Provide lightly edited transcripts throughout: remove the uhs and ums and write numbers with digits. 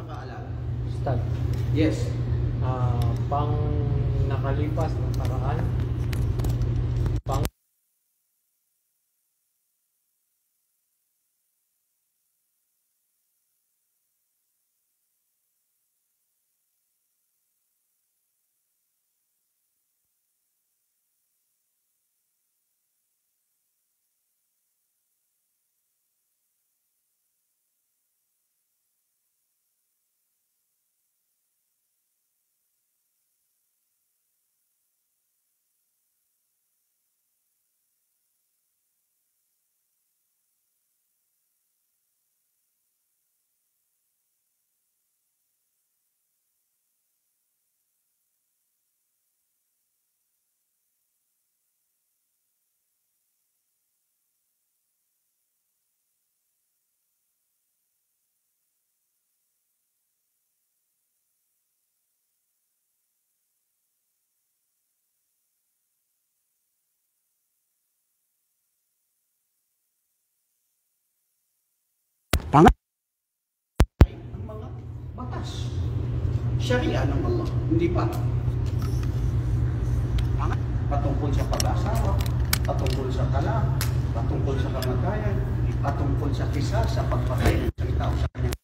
nakaalala? Start. Yes. Pang nakalipas ng paraan. Pang Ang mga batas. Sharia ng Allah. Hindi pa. Patungkol sa pag-asawa, patungkol sa talak, patungkol sa kamatayan, patungkol sa kisa, sa pagpatay ng isang tao sa kanya.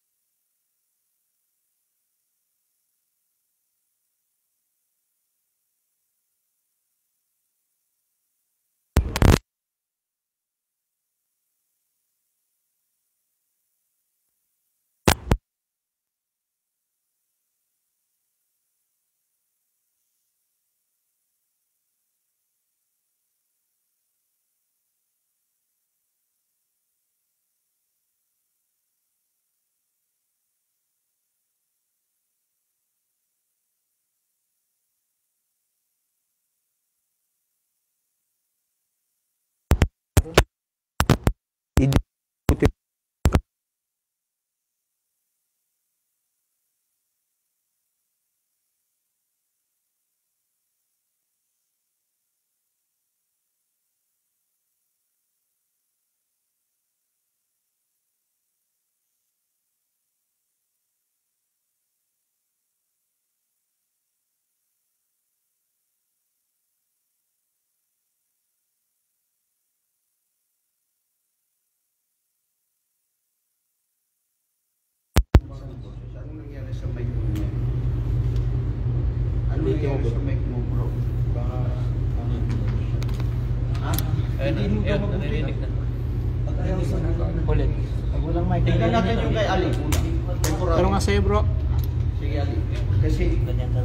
Anong nangyari sa mic mo? Anong nangyari sa mic mo, bro? baka Ha? Hindi mo ito mabuti. ulit. Walang mic. Tingnan natin yung kay Ali muna. Temporary. Pero nga sa'yo, bro. Sige, Ali.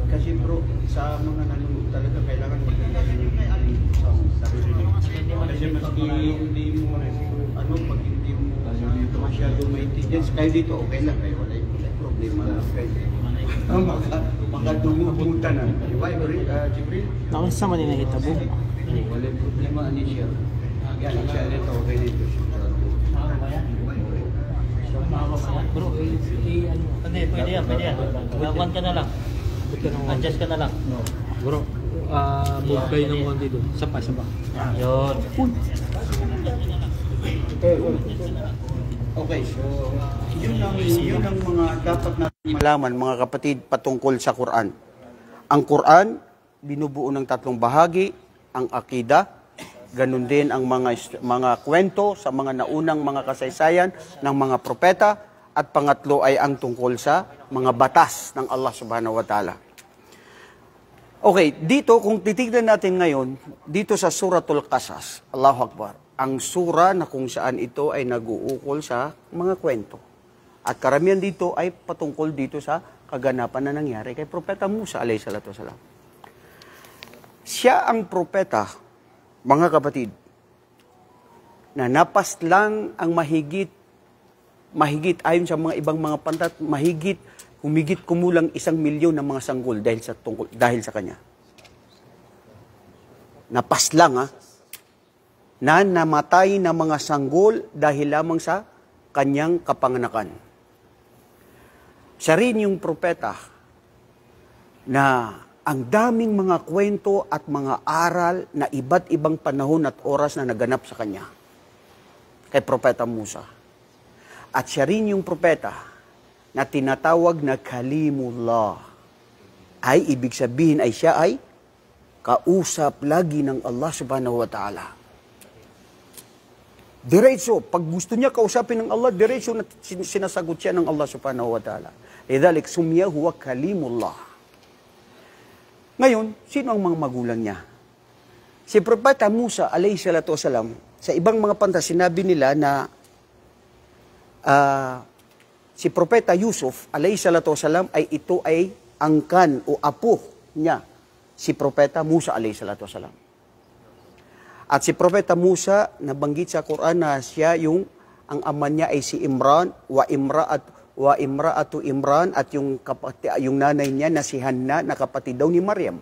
Kasi bro, sa mga nanonood talaga kailangan maganda yung kay Ali sound. Kasi maski hindi mo pag hindi mo masyado maintindihan, kahit dito okay lang, kaya wala problema lang kayo. Makadumupunta na. Diba, Jibril? Nakunsa man yung nahitabo. Wala problema, Alicia. Yan, siya dito, okay dito. Bro, ano? Hindi, pwede yan. Lawan ka na lang. Adjust ka na lang. Bro, move kayo ng konti doon. Sapa. Yun. Okay, so yun ang mga dapat natin malaman, mga kapatid, patungkol sa Quran. Ang Quran, binubuo ng tatlong bahagi, ang akida, ganun din ang mga kwento sa mga naunang mga kasaysayan ng mga propeta, at pangatlo ay ang tungkol sa mga batas ng Allah subhanahu wa ta'ala. Okay, dito kung titignan natin ngayon, dito sa Suratul Qasas, Allahu Akbar, ang sura na kung saan ito ay nag-uukol sa mga kwento. At karamihan dito ay patungkol dito sa kaganapan na nangyari kay Propeta Musa alayhi salatu wasalam. Siya ang propeta, mga kapatid, na napaslang ang mahigit ayon sa mga ibang mga pantat, humigit kumulang 1 milyon ng mga sanggol dahil sa kanya. Napaslang na namatay na mga sanggol dahil lamang sa kanyang kapanganakan. Siya rin yung propeta na ang daming mga kwento at mga aral na iba't ibang panahon at oras na naganap sa kanya. Kay Propeta Musa. At siya rin yung propeta na tinatawag na Kalimullah. Ay ibig sabihin ay siya ay kausap lagi ng Allah subhanahu wa ta'ala. Diretso, pag gusto niya kausapin ng Allah, diretso na sinasagot siya ng Allah subhanahu wa ta'ala. Lidhalik sumya huwa Kalimullah. Ngayon, sino ang mga magulang niya? Si Propeta Musa alayhi salatu wasalam, sa ibang mga panta sinabi nila na si Propeta Yusuf alayhi salatu wasalam ay ito ay angkan o apo niya, si Propeta Musa alayhi salatu wasalam. At si Propeta Musa, nabanggit sa Quran na siya ang ama niya ay si Imran, wa imraatu Imran, at yung nanay niya na si Hanna, na kapatid daw ni Maryam,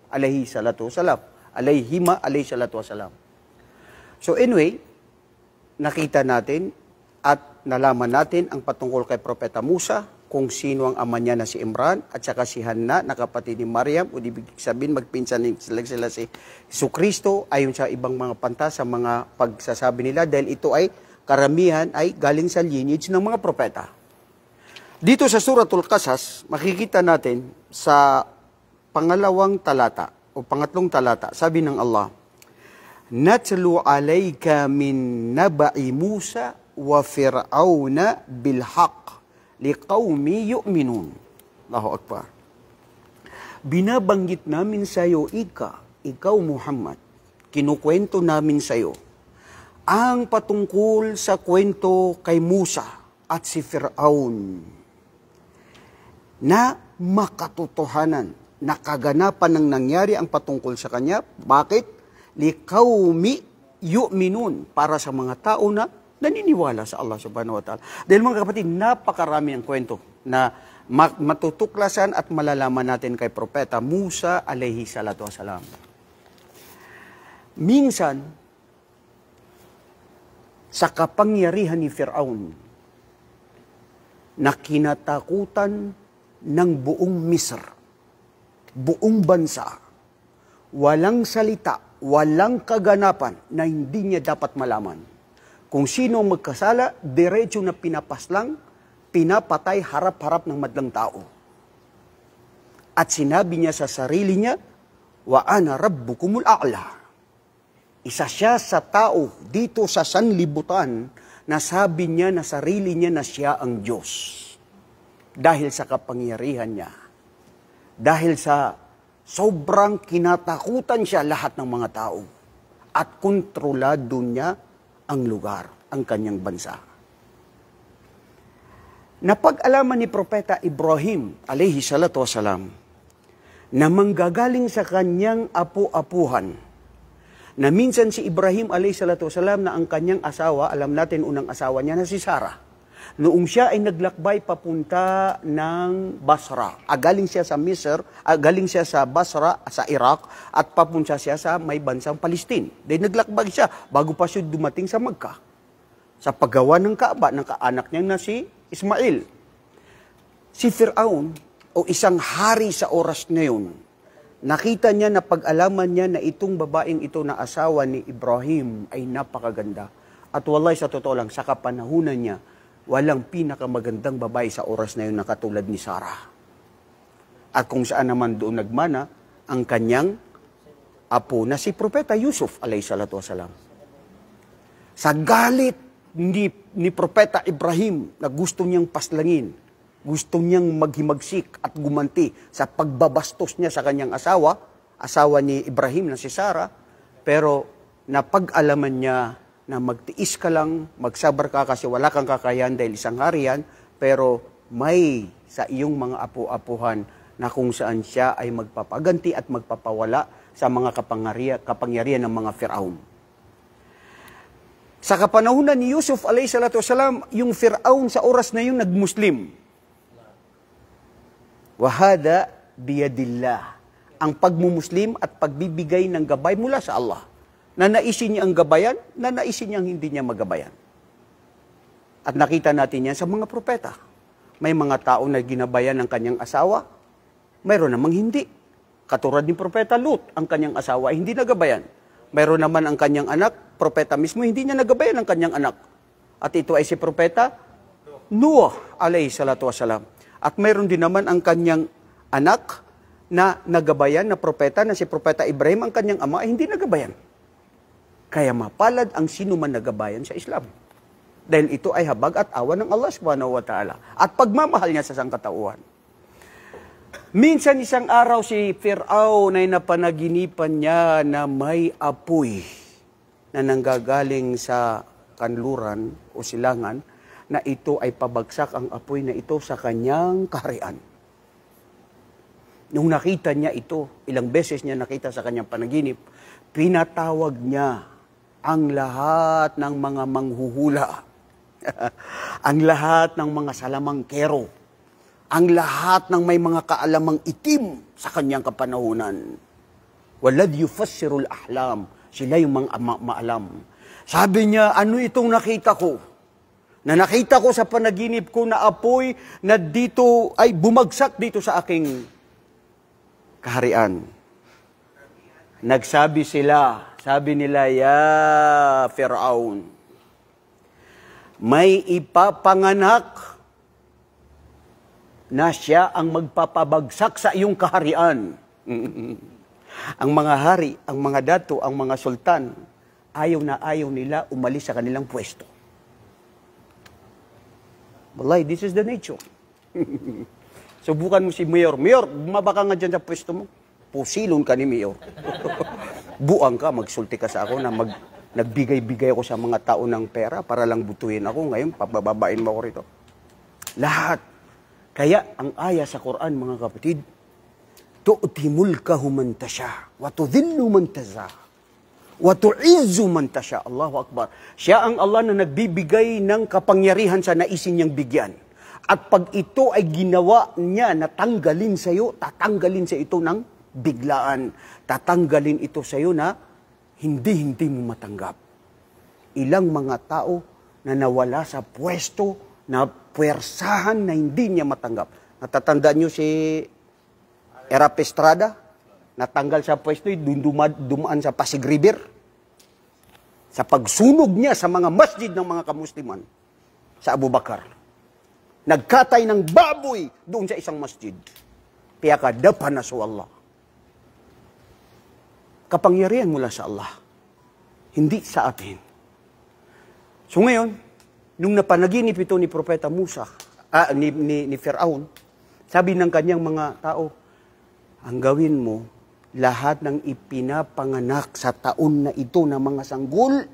alayhi salatu wasalam. Alayhima, alayhi salatu wasalam. So anyway, nakita natin at nalaman natin ang patungkol kay Propeta Musa, kung sino ang ama niya na si Imran, at saka si Hanna, na kapatid ni Maryam, o ibig sabihin magpinsan sila si Jesucristo, ayon sa ibang mga panta sa mga pagsasabi nila, dahil ito ay karamihan ay galing sa lineage ng mga propeta. Dito sa Suratul Qasas, makikita natin sa pangatlong talata, sabi ng Allah, Natlu alayka min naba'i Musa wa Fir'auna bilhaq liqawmi yu'minun. Allahu Akbar. Binabanggit namin sa iyo, ikaw Muhammad, kinukwento namin sa iyo ang patungkol sa kwento kay Musa at si Fir'aun na makatotohanan, nakaganapan ng nangyari ang patungkol sa kanya. Bakit? Liqawmi yu'minun, para sa mga tao na naniniwala sa Allah subhanahu wa ta'ala. Dahil mga kapatid, napakarami ang kwento na matutuklasan at malalaman natin kay Propeta Musa alayhi salatu wasalam. Minsan, sa kapangyarihan ni Fir'aun, na kinatakutan ng buong Misr, buong bansa, walang salita, walang kaganapan na hindi niya dapat malaman. Kung sino magkasala, diretso na pinapaslang, pinapatay harap-harap ng madlang tao. At sinabi niya sa sarili niya, wa ana rabbukumul a'la. Isa siya sa tao dito sa sanlibutan na sabi niya na sarili niya na siya ang Diyos. Dahil sa kapangyarihan niya. Dahil sa sobrang kinatakutan siya lahat ng mga tao. At kontrolado niya ang lugar, ang kanyang bansa. Napag-alaman ni Propeta Ibrahim, alayhi salatu wasalam, na manggagaling sa kanyang apu-apuhan, na minsan si Ibrahim, alayhi salatu wasalam, na ang kanyang asawa, alam natin unang asawa niya na si Sarah, noong siya ay naglakbay papunta ng Basra, galing siya sa Misr, galing siya sa Basra, sa Iraq, at papunta siya sa may bansang Palestine. Dahil naglakbay siya bago pa siya dumating sa Makkah, sa paggawa ng Kaaba, ng kaanak niya na si Ismail. Si Fir'aun, o isang hari sa oras na yun, nakita niya na pag-alaman niya na itong babaeng ito na asawa ni Ibrahim ay napakaganda. At wallahi sa totoo lang, sa kapanahunan niya, walang pinakamagandang babae sa oras na yun na katulad ni Sarah. At kung saan naman doon nagmana ang kanyang apo na si Propeta Yusuf alayhi salatu wasalam. Sa galit ni Propeta Ibrahim na gusto niyang paslangin, gusto niyang maghimagsik at gumanti sa pagbabastos niya sa kanyang asawa ni Ibrahim na si Sarah, pero napag-alaman niya na magtiis ka lang, magsabar ka kasi wala kang kakayahan dahil isang hari yan, pero may sa iyong mga apu-apuhan na kung saan siya ay magpapaganti at magpapawala sa mga kapangyarihan ng mga Fir'aun. Sa kapanahunan ni Yusuf alayhi salatu wasalam, yung Fir'aun sa oras na yun nag-Muslim. Wahada biyadillah. Ang pagmumuslim at pagbibigay ng gabay mula sa Allah. Nanaisin niya ang gabayan, nanaisin niya ang hindi niya magabayan. At nakita natin yan sa mga propeta. May mga tao na ginabayan ng kanyang asawa, mayroon namang hindi. Katulad ni Propeta Lut, ang kanyang asawa ay hindi nagabayan. Mayroon naman ang kanyang anak, propeta mismo, hindi niya nagabayan ang kanyang anak. At ito ay si Propeta Noah alayhi salatu wasalam. At mayroon din naman ang kanyang anak na nagabayan na propeta, na si Propeta Ibrahim, ang kanyang ama ay hindi nagabayan. Kaya mapalad ang sino man nagabayan sa Islam. Dahil ito ay habag at awa ng Allah subhanahu wa ta'ala. At pagmamahal niya sa sangkatauhan. Minsan isang araw si Fir'aun ay napanaginipan niya na may apoy na nanggagaling sa kanluran o silangan, na ito ay pabagsak ang apoy na ito sa kanyang kaharian. Nung nakita niya ito, ilang beses niya nakita sa kanyang panaginip, pinatawag niya ang lahat ng mga manghuhula, ang lahat ng mga salamangkero, ang lahat ng may mga kaalamang itim sa kanyang kapanahunan. Walad yufassirul ahlam, sila yung mga maalam. Sabi niya, ano itong nakita ko? Na nakita ko sa panaginip ko na apoy na dito ay bumagsak dito sa aking kaharian. Nagsabi sila, sabi nila, ya Fir'aun, may ipapanganak na siya ang magpapabagsak sa iyong kaharian. Ang mga hari, ang mga dato, ang mga sultan, ayaw na ayaw nila umalis sa kanilang pwesto. Wallahi, this is the nature. Subukan mo si Mayor. Mayor, bumaba ka nga dyan sa pwesto mo. Pusilon ka ni Mayor. Buang ka, magsulti ka sa ako na nagbigay-bigay ako sa mga tao ng pera para lang butuhin ako. Ngayon, pabababain mo ako rito. Lahat. Kaya, ang aya sa Quran, mga kapatid, tu'ti mulkahu man tasha, wa tudhillu man tasha, wa tu'izzu man tasha. Allahu Akbar. Siya ang Allah na nagbibigay ng kapangyarihan sa naisin niyang bigyan. At pag ito ay ginawa niya na tanggalin sa iyo, tatanggalin sa ito ng biglaan. Tatanggalin ito sa iyo na hindi mo matanggap. Ilang mga tao na nawala sa pwesto, na puwersahan na hindi niya matanggap. Natatandaan niyo si Erap Estrada? Natanggal sa pwesto, dumaan sa Pasig River. Sa pagsunog niya sa mga masjid ng mga kamusliman sa Abu Bakar. Nagkatay ng baboy doon sa isang masjid. Kaya kadapan na sa Allah. Kapangyarihan mula sa Allah. Hindi sa atin. So ngayon, nung napanaginip ito ni Propeta Musa, ni Fir'aun, sabi ng kanyang mga tao, ang gawin mo, lahat ng ipinapanganak sa taon na ito na mga sanggol,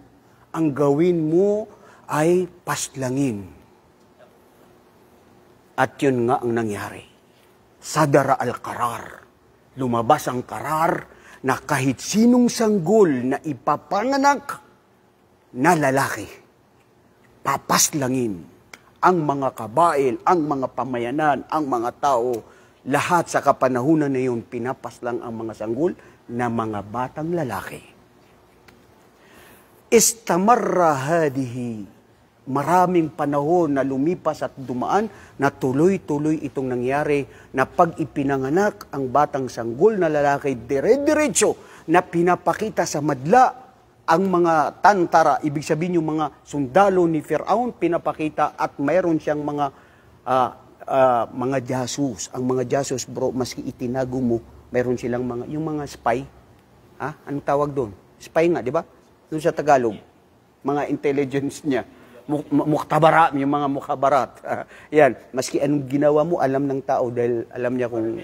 ang gawin mo ay paslangin. At yun nga ang nangyari. Sadara al-qarar. Lumabas ang karar na kahit sinong sanggol na ipapanganak na lalaki, papaslangin ang mga kabail, ang mga pamayanan, ang mga tao, lahat sa kapanahunan na yun, pinapaslang ang mga sanggol na mga batang lalaki. Istamarra hadihi. Maraming panahon na lumipas at dumaan na tuloy-tuloy itong nangyari na pag ipinanganak ang batang sanggol na lalaki, dire-diretso na pinapakita sa madla ang mga tantara, ibig sabihin yung mga sundalo ni Fir'aun, pinapakita at mayroon siyang mga jasus. Ang mga jasus, bro, maski itinago mo, mayroon silang yung mga spy. Anong tawag doon? Spy nga, di ba? Doon sa Tagalog. Mga intelligence niya. Muktabarat, yung mga mukhabarat. Yan, maski anong ginawa mo, alam ng tao dahil alam niya kung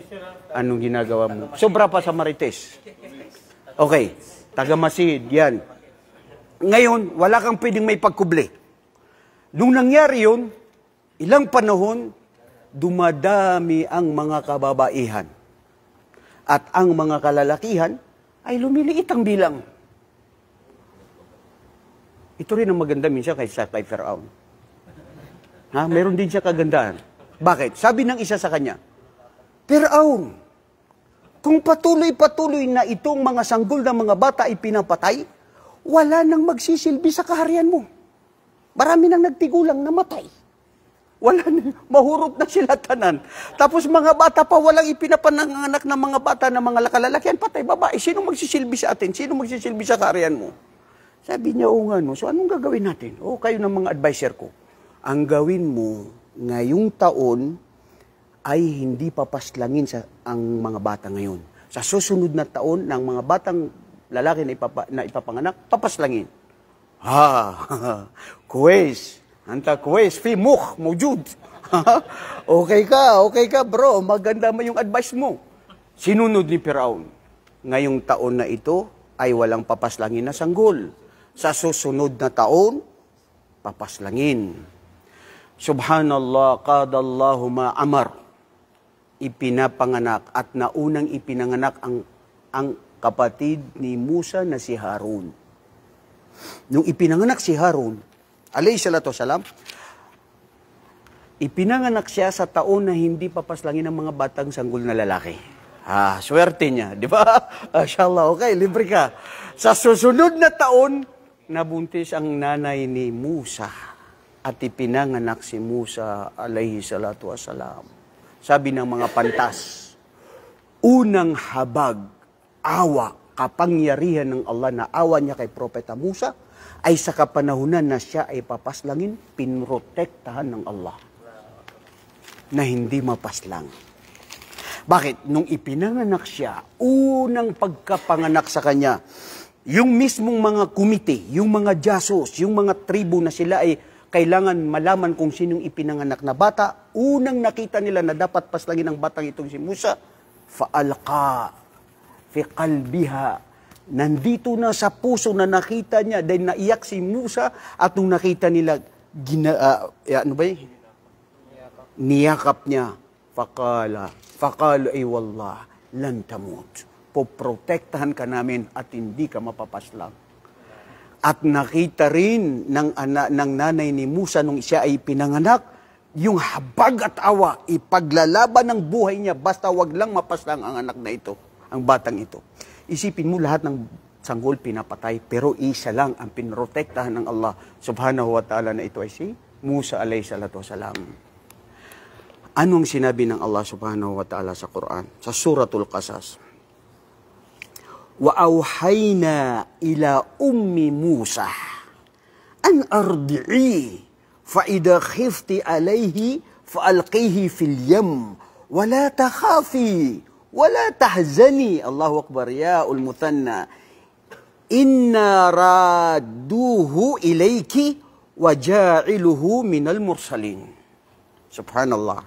anong ginagawa mo. Sobra pa sa Marites. Okay, taga-Masid, yan. Ngayon, wala kang pwedeng may pagkuble. Nung nangyari yun, ilang panahon, dumadami ang mga kababaihan. At ang mga kalalakihan ay lumiliit ang bilang. Ito rin ang maganda minsan kay Fir'aun. Meron din siya kagandahan. Bakit? Sabi ng isa sa kanya, Fir'aun, kung patuloy-patuloy na itong mga sanggol ng mga bata ay pinapatay, wala nang magsisilbi sa kaharian mo. Marami nang nagtigulang namatay. Wala na, mahurot na sila tanan. Tapos mga bata pa, walang ipinapananganak ng mga bata na mga kalalakihan, patay babae. Sino magsisilbi sa atin? Sino magsisilbi sa kaharian mo? Sabi niya, oo nga no. So anong gagawin natin? Kayo ng mga advisor ko. ang gawin mo ngayong taon ay hindi papaslangin ang mga bata ngayon. Sa susunod na taon ng mga batang lalaki na ipapanganak, papaslangin. Kwes. Anta kwes, fi mukh, mawjud. Okay ka bro, maganda mo yung advice mo. Sinunod ni Firaun. Ngayong taon na ito ay walang papaslangin na sanggol. Sa susunod na taon, papaslangin. Subhanallah, qadallahu ma amar. Ipinapanganak at naunang ipinanganak ang kapatid ni Musa na si Harun. Nung ipinanganak si Harun, alayhi salatu wasalam, ipinanganak siya sa taon na hindi papaslangin ng mga batang sanggol na lalaki. Swerte niya, di ba? Inshallah, okay, libre ka. Sa susunod na taon, nabuntis ang nanay ni Musa at ipinanganak si Musa, alayhi salatu wasalam. Sabi ng mga pantas, unang habag, awa, kapangyarihan ng Allah na awa niya kay Propeta Musa ay sa kapanahunan na siya ay papaslangin, pinrotektahan ng Allah na hindi mapaslang. Bakit? Nung ipinanganak siya, unang pagkapanganak sa kanya, yung mismong mga komite, yung mga jasos, yung mga tribu na sila ay kailangan malaman kung sinong ipinanganak na bata, unang nakita nila na dapat paslangin ng batang itong si Musa, fa'alqa fi qalbiha. Nandito na sa puso na nakita niya dahil naiyak si Musa at nung nakita nila, niyakap niya, faqala ay wallah, lan tamut. Poprotektahan ka namin at hindi ka mapapaslang. At nakita rin ng nanay ni Musa nung siya ay pinanganak, yung habag at awa, ipaglalaban ng buhay niya, basta wag lang mapaslang ang anak na ito, ang batang ito. Isipin mo lahat ng sanggol pinapatay, pero isa lang ang pinrotektahan ng Allah subhanahu wa ta'ala na ito ay si Musa alayhi salatu wasalam. Anong sinabi ng Allah subhanahu wa ta'ala sa Quran? Sa Suratul Qasas. وَأَوْحَيْنَا إِلَى أُمِّ مُوسَى أَنْ أَرْضِعِيهِ فَإِذَا خِفْتِ عَلَيْهِ فَأَلْقِيهِ فِي الْيَمِّ وَلَا تَخَافِي وَلَا تَحْزَنِي الله أكبر يا المثنى إِنَّا رَادُّوهُ إِلَيْكِ وَجَاعِلُهُ مِنَ الْمُرْسَلِينَ. Subhanallah.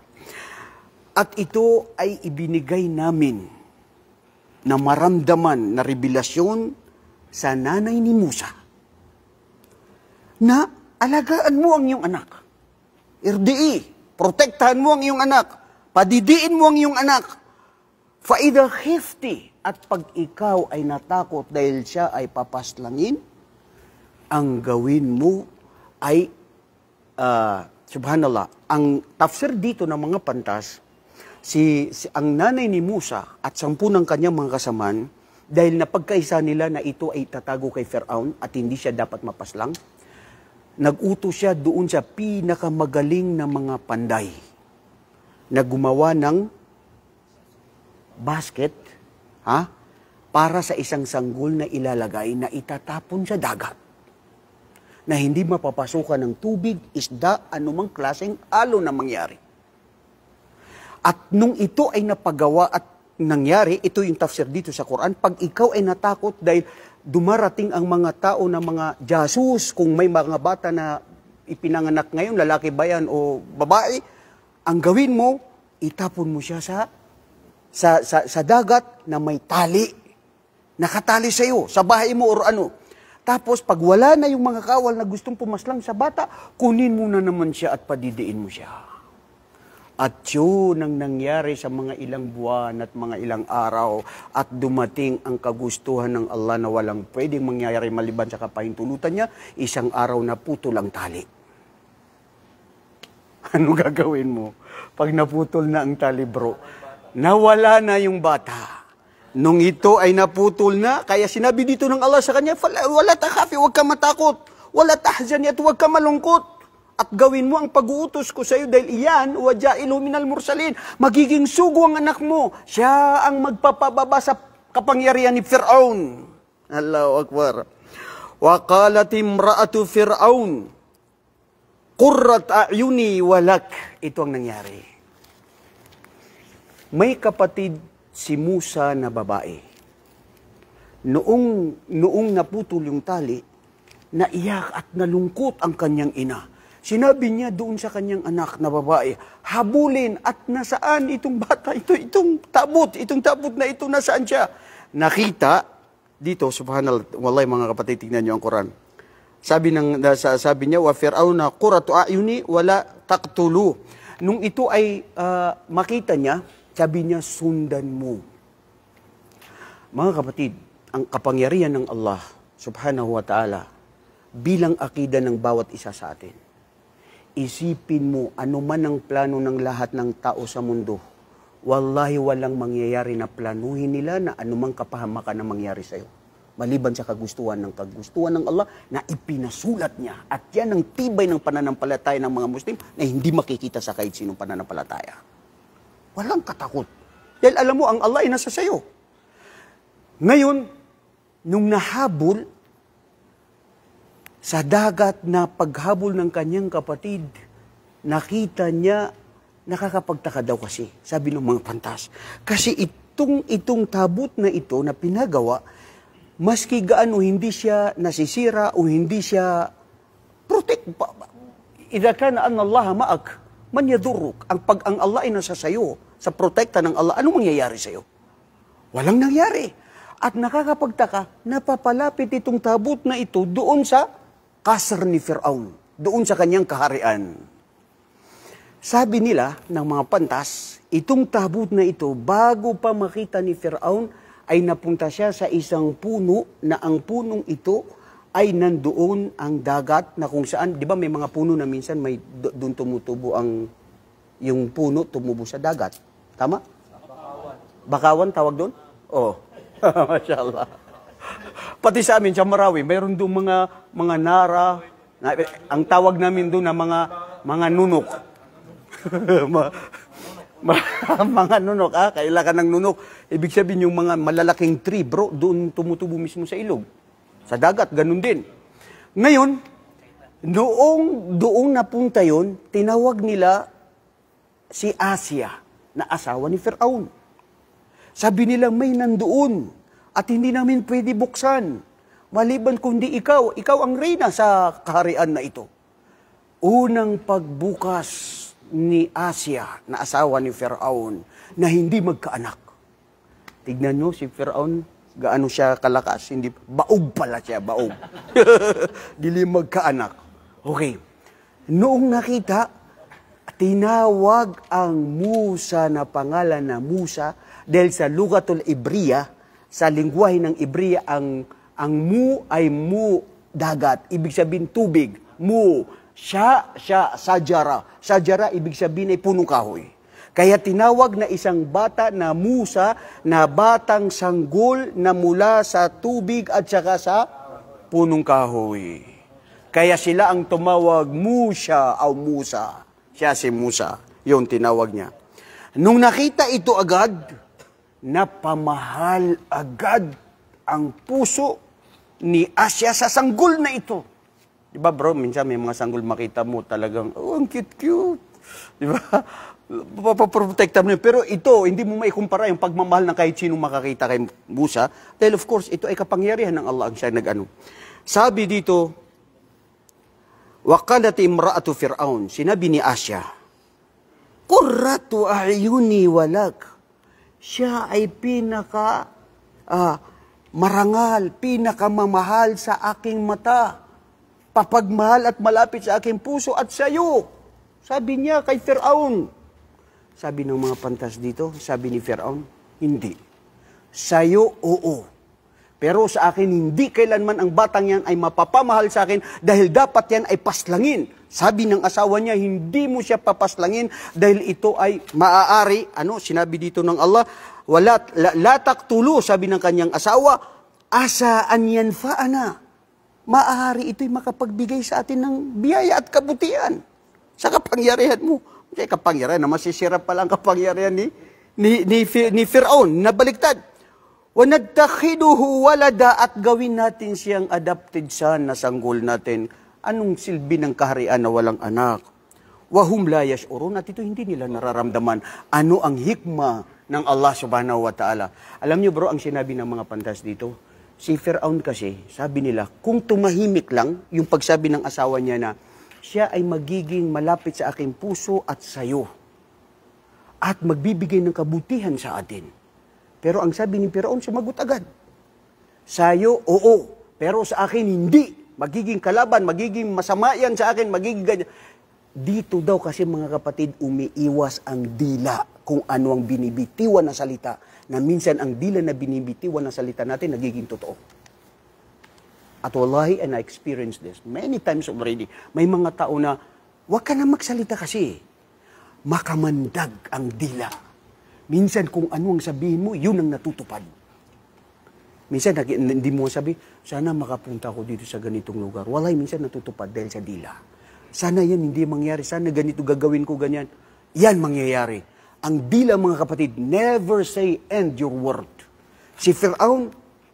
At ito ay ibinigay namin na maramdaman na revelasyon sa nanay ni Musa na alagaan mo ang iyong anak. Irdi'i, protektahan mo ang iyong anak. Padidiin mo ang iyong anak. Faida khifti, at pag ikaw ay natakot dahil siya ay papaslangin, ang gawin mo ay, subhanallah, ang tafsir dito ng mga pantas, ang nanay ni Musa at 10 ng kanyang mga kasamaan, dahil napagkaisa nila na ito ay tatago kay Firaun at hindi siya dapat mapaslang, nag-utos siya doon sa pinakamagaling na mga panday na gumawa ng basket para sa isang sanggol na ilalagay na itatapon sa dagat na hindi mapapasukan ng tubig, isda, anumang klaseng alon na mangyari. At nung ito ay napagawa at nangyari, ito yung tafsir dito sa Quran, pag ikaw ay natakot dahil dumarating ang mga tao na mga jasus, kung may mga bata na ipinanganak ngayon, lalaki ba yan o babae, ang gawin mo, itapon mo siya sa dagat na may tali, nakatali sa iyo, sa bahay mo or ano. Tapos pag wala na yung mga kawal na gustong pumaslang sa bata, kunin mo na naman siya at padidiin mo siya. At yun ang nangyari sa mga ilang buwan at mga ilang araw at dumating ang kagustuhan ng Allah na walang pwedeng mangyari maliban sa kapahintulutan niya, isang araw na putol ang tali. Ano gagawin mo? Pag naputol na ang tali, bro, nawala na yung bata. Nung ito ay naputol na, kaya sinabi dito ng Allah sa kanya, wala takhafi, huwag ka matakot, wala tahzani at huwag ka malungkot. At gawin mo ang pag-uutos ko sa iyo dahil iyan, wajailu minal mursalin. Magiging sugo ang anak mo. Siya ang magpapababa sa kapangyarihan ni Fir'aun. Allahu Akbar. Wa qalat imra'atu Fir'aun Qurrat a'yuni walak. Ito ang nangyari. May kapatid si Musa na babae. Noong naputol yung tali, naiyak at nalungkot ang kanyang ina. Sinabi niya doon sa kanyang anak na babae, habulin at nasaan itong bata, itong tabut na ito, nasaan siya? Nakita, dito, subhanallah, wallahi mga kapatid, tignan niyo ang Quran. Sabi niya, wa fir'auna qurratu a'yuni wala taqtulu. Nung ito ay makita niya, sabi niya, sundan mo. Mga kapatid, ang kapangyarihan ng Allah, subhanahu wa ta'ala, bilang akida ng bawat isa sa atin. Isipin mo, ano man ang plano ng lahat ng tao sa mundo, wallahi walang mangyayari na planuhin nila na anumang kapahamakan na mangyari sa'yo. Maliban sa kagustuhan ng Allah na ipinasulat niya. At yan ang tibay ng pananampalataya ng mga Muslim na hindi makikita sa kahit sinong pananampalataya. Walang katakot. Dahil alam mo, ang Allah ay nasa sayo. Ngayon, nung nahabol, sa dagat na paghabol ng kanyang kapatid, nakita niya, nakakapagtaka daw kasi, sabi ng mga pantas. Kasi itong tabut na ito na pinagawa, maski gaano hindi siya nasisira o hindi siya protect. Idha kana anna Allah ma'ak, man yadurruk. Pag ang Allah ay nasa sayo, sa protekta ng Allah, anong mangyayari sayo? Walang nangyari. At nakakapagtaka, napapalapit itong tabut na ito doon sa kasr ni Fir'aun, doon sa kanyang kaharian. Sabi nila ng mga pantas, itong tabut na ito, bago pa makita ni Fir'aun, ay napunta siya sa isang puno na ang punong ito ay nandoon ang dagat na kung saan, di ba may mga puno na minsan may doon tumutubo yung puno tumubo sa dagat. Tama? Bakawan tawag doon? Oh. Masyaallah. Pati sa amin, sa Marawi, mayroon doon mga nara, ang tawag namin doon na mga nunok. Mga nunok, kailangan ng nunok. Ibig sabihin yung mga malalaking tree, bro, doon tumutubo mismo sa ilog. Sa dagat, ganun din. Ngayon, doong napunta yon, tinawag nila si Asya, na asawa ni Fir'aun. Sabi nila, may nandoon, at hindi namin pwede buksan. Maliban kundi ikaw ang reyna sa kaharian na ito. Unang pagbukas ni Asya, na asawa ni Fir'aun, na hindi magkaanak. Tignan nyo si Fir'aun, gaano siya kalakas, hindi, baog pala siya, baog. Dili magkaanak. Okay. Noong nakita, tinawag ang Musa na pangalan na Musa, dahil sa lugatul Ibriya, sa lingwahe ng Ibriya, ang mu ay mu dagat, ibig sabihin tubig, mu. Siya, sajara. Sajara, ibig sabihin ay punong kahoy. Kaya tinawag na isang bata na Musa, na batang sanggol na mula sa tubig at saka sa punong kahoy. Kaya sila ang tumawag Musa o Musa. Siya si Musa. Yun tinawag niya. Nung nakita ito agad, napamahal agad ang puso ni Asya sa sanggol na ito. Diba bro, minsan may mga sanggol makita mo talagang, oh, ang cute-cute. Diba? Papaprotekta mo yun. Pero ito, hindi mo maikumpara yung pagmamahal ng kahit sino makakita kay Musa. Dahil of course, ito ay kapangyarihan ng Allah ang siya nag-ano. Sabi dito, waqalat imra'atu Fir'aun, sinabi ni Asya, qurratu a'yuni walak. Siya ay marangal, pinakamamahal sa aking mata. Papagmahal at malapit sa aking puso at sa iyo. Sabi niya kay Fir'aun. Sabi ng mga pantas dito, sabi ni Fir'aun, hindi. Sa iyo, oo. Pero sa akin, hindi kailanman ang batang yan ay mapapamahal sa akin dahil dapat yan ay paslangin. Sabi ng asawa niya, hindi mo siya papaslangin dahil ito ay maaari, sinabi dito ng Allah, la taqtulu, sabi ng kanyang asawa, asa an yanfa'ana. Maaari ito'y makapagbigay sa atin ng biyaya at kabutihan sa kapangyarihan mo. Kaya kapangyarihan na masisira pala ang kapangyarihan ni Fir'aun na baliktad. وَنَدَّخِدُهُ walada at gawin natin siyang adopted son na sanggol natin. Anong silbi ng kaharian na walang anak? Wahum la yash'urun, at ito hindi nila nararamdaman ano ang hikma ng Allah subhanahu wa ta'ala. Alam niyo bro, ang sinabi ng mga pantas dito, si Firaun kasi, sabi nila, kung tumahimik lang, yung pagsabi ng asawa niya na, siya ay magiging malapit sa aking puso at sayo. At magbibigay ng kabutihan sa atin. Pero ang sabi ni Firaun, sumagot agad. Sayo, oo. Pero sa akin, hindi. Magiging kalaban, magiging masama yan sa akin, magiging ganyan. Dito daw kasi mga kapatid, umiiwas ang dila kung ano ang binibitiwan na salita. Na minsan ang dila na binibitiwan na salita natin, nagiging totoo. At wallahi, and I experienced this many times already. May mga tao na, wag ka na magsalita kasi. Makamandag ang dila. Minsan kung ano ang sabihin mo, yun ang natutupad. Minsan hindi mo sabi, sana makapunta ako dito sa ganitong lugar. Wallahi, minsan natutupad dahil sa dila. Sana yan hindi mangyari. Sana ganito gagawin ko ganyan. Yan mangyayari. Ang dila mga kapatid, never say end your word. Si Firaun,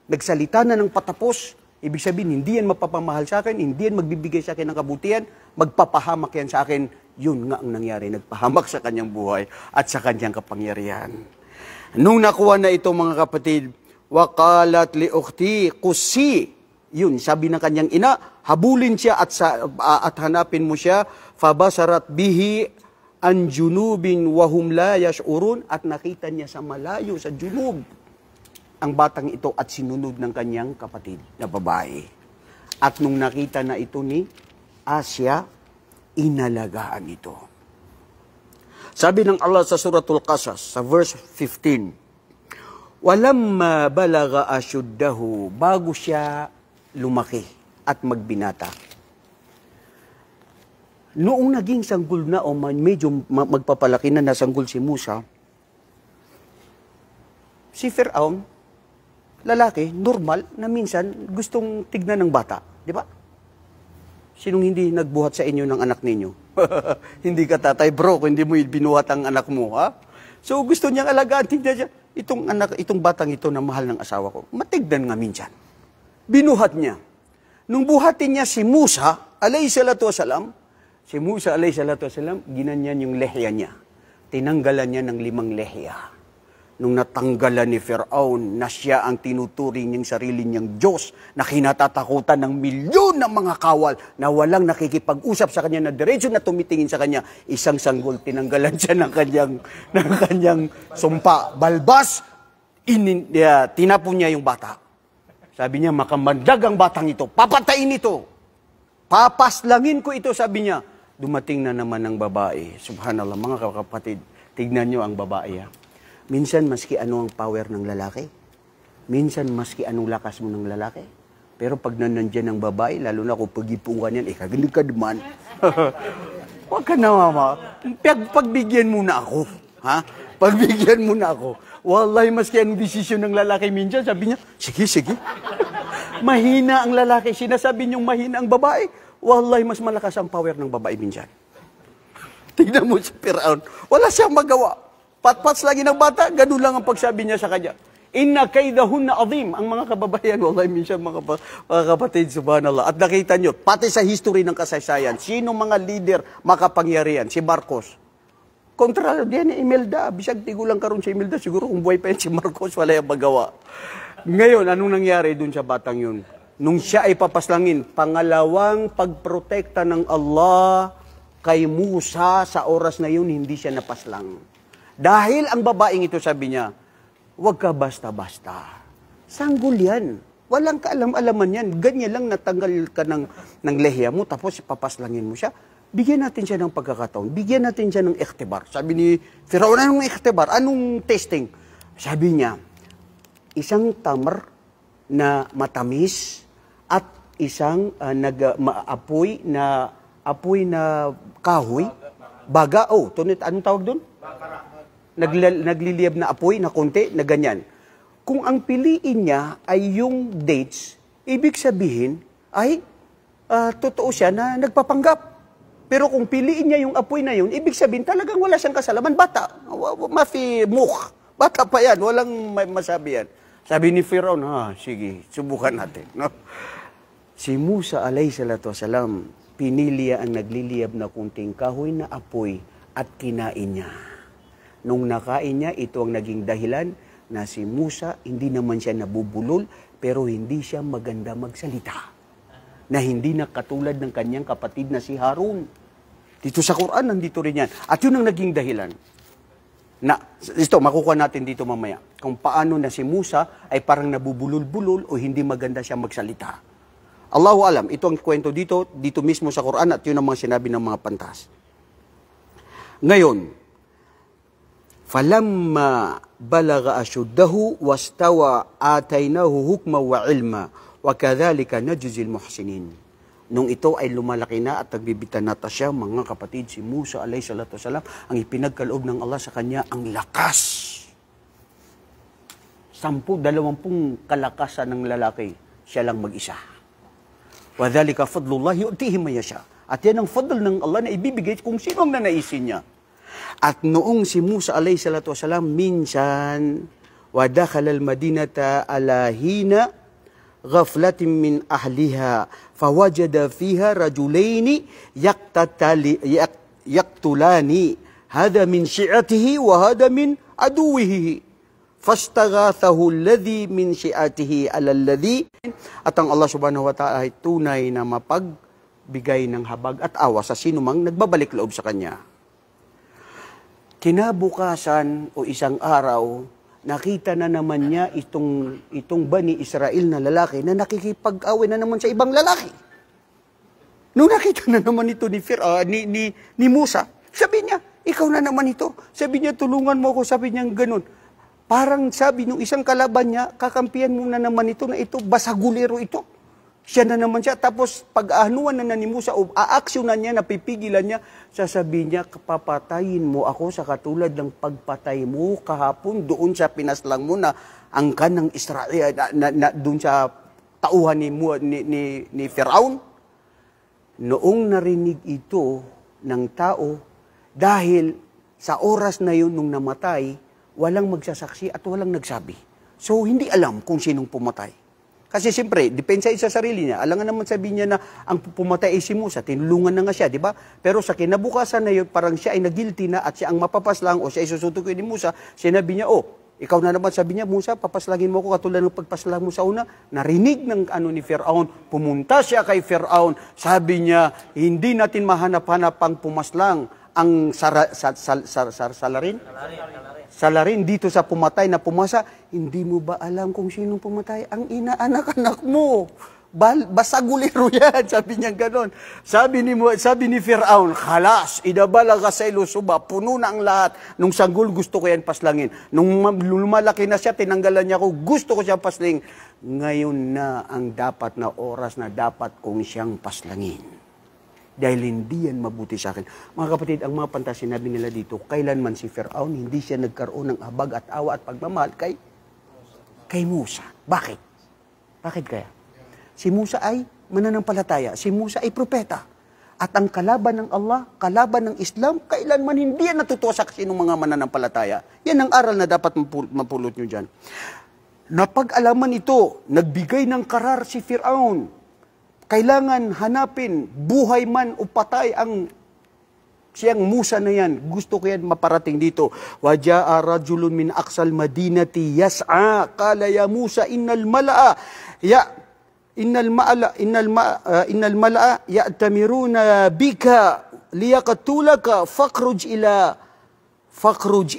nagsalita na ng patapos. Ibig sabihin, hindi yan mapapamahal sa akin, hindi yan magbibigay sa akin ng kabutihan, magpapahamak yan sa akin. Yun nga ang nangyari, nagpahamak sa kanyang buhay at sa kanyang kapangyarihan. Nung nakuha na ito mga kapatid, waqalat li ukhti qusi. Yun, sabi ng kanyang ina, habulin siya at hanapin mo siya, fabasarat bihi an junubin wahum la yash'urun, at nakita niya sa malayo, sa junub, ang batang ito at sinunod ng kanyang kapatid na babae. At nung nakita na ito ni Asya, inalagaan ito. Sabi ng Allah sa Suratul Qasas, sa verse 15, walamma balaga ashuddahu, bago siya lumaki at magbinata. Noong naging sanggol na o medyo magpapalaki na nasanggol si Musa, si Firaun, lalaki, normal, na minsan gustong tignan ng bata. Di ba? Sinong hindi nagbuhat sa inyo ng anak ninyo? Hindi ka tatay bro, kung hindi mo binuhat ang anak mo. Ha? So gusto niyang alagaan, tignan siya. Itong batang ito na mahal ng asawa ko, matignan nga minsan. Binuhat niya. Nung buhatin niya si Musa, alayhi salatu wasalam, si Musa alayhi salatu wasalam, ginanyan yung lehya niya. Tinanggalan niya ng 5 lehya. Nung natanggalan ni Firaun na siya ang tinuturing niyang sarili niyang Diyos, na kinatatakutan ng milyon ng mga kawal na walang nakikipag-usap sa kanya, na diretso na tumitingin sa kanya, isang sanggol, tinanggalan siya ng kanyang sumpa. Balbas, tinapon niya yung bata. Sabi niya, makamandag ang batang ito, papatayin ito, papaslangin ko ito, sabi niya. Dumating na naman ang babae. Subhanallah, mga kapatid, tignan niyo ang babae. Minsan, maski ano ang power ng lalaki. Minsan, maski anong lakas mo ng lalaki. Pero pag nandiyan ang babae, lalo na kung pagipungan yan, kagaling ka naman. Huwag ka na, mama. Pagbigyan mo na ako. Ha? Pagbigyan mo na ako. Wallahi, maski anong desisyon ng lalaki minsan, sabi niya, sige, sige. Mahina ang lalaki. Sinasabi niyong mahina ang babae. Wallahi, mas malakas ang power ng babae minsan. Tignan mo si Firaun. Wala siyang magawa. Patpats lagi ng bata, ganun lang ang pagsabi niya sa kanya. Inna kaydahunna azim. Ang mga kababayan, wallahi minsan mga kapatid, subhanallah. At nakita niyo, pati sa history ng kasaysayan, sino mga leader makapangyarihan? Si Marcos. Kontralo diyan ni Imelda. Bisag tigulang karon si Imelda, siguro kung buhay pa yan si Marcos, wala yung magawa. Ngayon, anong nangyari dun sa batang yun? Nung siya ay papaslangin, pangalawang pagprotekta ng Allah kay Musa sa oras na yun, hindi siya napaslang. Dahil ang babaeng ito, sabi niya, huwag ka basta-basta. Sanggol yan. Walang kaalam-alaman yan. Ganyan lang natanggal ka ng lehya mo, tapos papaslangin mo siya. Bigyan natin siya ng pagkakataon. Bigyan natin siya ng ikhtibar. Sabi ni Firaun, anong ikhtibar? Anong testing? Sabi niya, isang tamar na matamis at isang apoy na kahoy. Baga. Oh, tunit, anong tawag doon? Nagliliyab na apoy na konti, na ganyan. Kung ang piliin niya ay yung dates, ibig sabihin ay totoo siya na nagpapanggap. Pero kung piliin niya yung apoy na yun, ibig sabihin talagang wala siyang kasalaman. Bata, mafi mukh. Bata pa yan, walang masabi yan. Sabi ni Firaun, sige, subukan natin. No? Si Musa alayhi salatu wasalam, pinili ang nagliliyab na kunting kahoy na apoy at kinain niya. Nung nakain niya, ito ang naging dahilan na si Musa, hindi naman siya nabubulol, pero hindi siya maganda magsalita. Na hindi na katulad ng kanyang kapatid na si Harun. Dito sa Quran, nandito rin yan. At yun ang naging dahilan. Ito, makukuha natin dito mamaya. Kung paano na si Musa ay parang nabubulol-bulol o hindi maganda siya magsalita. Allahu alam, ito ang kwento dito mismo sa Quran at yun ang mga sinabi ng mga pantas. Ngayon, falamma balaga ashuddahu wastawa ataynahu hukma wa ilma wa kadhalika najzil muhsinin. Nung ito ay lumalaki na at nagbibitan nata siya, mga kapatid, si Musa alayhi salatu wasalam, ang ipinagkaloob ng Allah sa kanya ang lakas. 20 kalakasan ng lalaki, siya lang mag-isa. Wa dhalika fadlullahi yu'tihi man yasha. At yan ang fadl ng Allah na ibibigay kung sino ang nanaisin niya. At noong si Musa alayhi salatu wasalam, minsan, wa dakhala al-madinata ala hina ghaflatin min ahliha fawajada fiha rajulaini yaqtulani hada min syi'atihi wa hada min aduwihi fastaghathahu alladhi min syi'atihi ala alladhi. At ang Allah subhanahu wa ta'ala ay tunay na mapagbigay ng habag at awa sa sinumang nagbabalik loob sa kanya. Kinabukasan o isang araw, nakita na naman niya itong Bani Israel na lalaki na nakikipag-away na naman sa ibang lalaki. Nung nakita na naman ito ni Musa, sabi niya, ikaw na naman ito. Sabi niya, tulungan mo ako. Sabi niya, ganun. Parang sabi nung isang kalaban niya, kakampihan mo na naman ito na ito, basagulero ito. Siya na naman siya. Tapos pag-anuan na ni Musa o aaksyonan niya, napipigilan niya, sasabihin niya, papatayin mo ako sa katulad ng pagpatay mo kahapon doon sa pinaslang mo na angkan ng Israel, doon sa tauhan ni Firaun. Noong narinig ito ng tao, dahil sa oras na yun nung namatay, walang magsasaksi at walang nagsabi. So, hindi alam kung sinong pumatay. Kasi siyempre, depensa sa sarili niya. Alangan naman sabihin niya na ang pumatay ay si Musa. Tinulungan na nga siya, di ba? Pero sa kinabukasan na yun, parang siya ay nagilty na at siya ang mapapaslang o siya ay susutukoy ni Musa, sinabi niya, ikaw na naman, sabi niya, Musa, papaslangin mo ako katulad ng pagpaslang mo sa una. Narinig ng ni Firaun, pumunta siya kay Firaun, sabi niya, hindi natin mahanap-hanap ang pumaslang ang salarin dito sa pumatay na pumasa. Hindi mo ba alam kung sinong pumatay? Ang inaanak-anak mo. Basagulero yan. Sabi niya ganon. Sabi ni Firaun, khalas, idabalaga sa ilusuba, puno na ang lahat. Nung sanggol, gusto ko yan paslangin. Nung lumalaki na siya, tinanggalan niya ako, gusto ko siya paslangin. Ngayon na ang dapat na oras na dapat kong siyang paslangin. Dahil hindi yan mabuti sa akin. Mga kapatid, ang mga pantas sinabi nila dito, kailanman si Firaun, hindi siya nagkaroon ng habag at awa at pagmamahal kay Musa. Bakit? Bakit kaya? Si Musa ay mananampalataya. Si Musa ay propeta. At ang kalaban ng Allah, kalaban ng Islam, kailanman hindi yan natutuwa sa sinong mga mananampalataya. Yan ang aral na dapat mapulot nyo dyan. Napag-alaman ito, nagbigay ng karar si Firaun. Kailangan hanapin, buhay man o patay ang siyang Musa na yan. Gusto ko yan maparating dito. Waja'a rajulun min aqsal madinati yas'a. Qala ya Musa innal mala'a ya'tamiruna bika liyaqtulaka fakhruj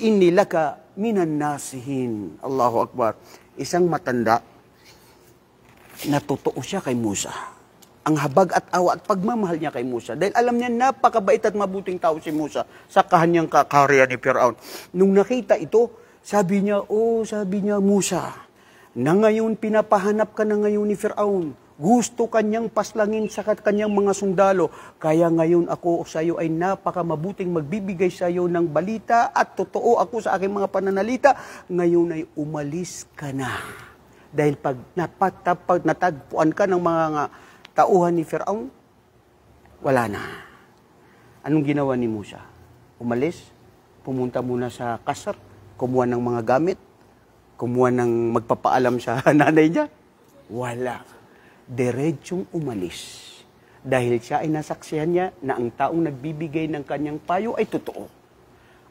inni laka minan nasihin. Allahu Akbar. Isang matanda na totoo siya kay Musa. Ang habag at awa at pagmamahal niya kay Musa. Dahil alam niya, napakabait at mabuting tao si Musa sa kanyang kakarya ni Firaun. Nung nakita ito, sabi niya, Musa, na ngayon pinapahanap ka na ngayon ni Firaun. Gusto kanyang paslangin sa kanyang mga sundalo. Kaya ngayon ako sa iyo ay napakamabuting magbibigay sa iyo ng balita at totoo ako sa aking mga pananalita. Ngayon ay umalis ka na. Dahil pag natagpuan ka ng mga tauhan ni Firaun, wala na. Anong ginawa ni Musa? Umalis, pumunta muna sa kasar, kumuha ng mga gamit, kumuha ng magpapaalam sa nanay niya. Wala. diretsong umalis. Dahil siya ay nasaksihan niya na ang taong nagbibigay ng kanyang payo ay totoo.